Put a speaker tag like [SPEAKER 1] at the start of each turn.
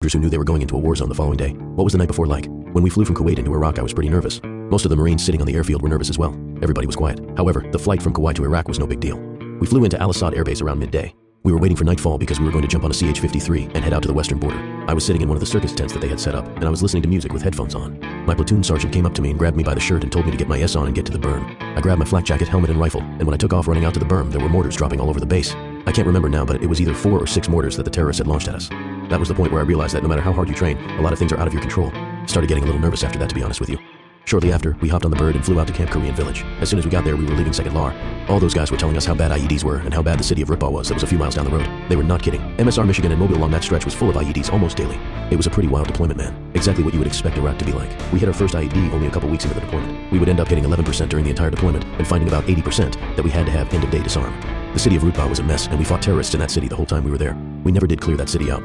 [SPEAKER 1] Who knew they were going into a war zone the following day. What was the night before like? When we flew from Kuwait into Iraq, I was pretty nervous. Most of the Marines sitting on the airfield were nervous as well. Everybody was quiet. However, the flight from Kuwait to Iraq was no big deal. We flew into Al Asad Air Base around midday. We were waiting for nightfall because we were going to jump on a CH-53 and head out to the western border. I was sitting in one of the circus tents that they had set up, and I was listening to music with headphones on. My platoon sergeant came up to me and grabbed me by the shirt and told me to get my S on and get to the berm. I grabbed my flak jacket, helmet, and rifle, and when I took off running out to the berm, there were mortars dropping all over the base. I can't remember now, but it was either 4 or 6 mortars that the terrorists had launched at us. That was the point where I realized that no matter how hard you train, a lot of things are out of your control. Started getting a little nervous after that, to be honest with you. Shortly after, we hopped on the bird and flew out to Camp Korean Village. As soon as we got there, we were leaving Second LAR. All those guys were telling us how bad IEDs were and how bad the city of Ritbah was that was a few miles down the road. They were not kidding. MSR Michigan and Mobile along that stretch was full of IEDs almost daily. It was a pretty wild deployment, man. Exactly what you would expect Iraq to be like. We hit our first IED only a couple weeks into the deployment. We would end up hitting 11% during the entire deployment and finding about 80% that we had to have end-of-day disarm. The city of Ritbah was a mess, and we fought terrorists in that city the whole time we were there. We never did clear that city out.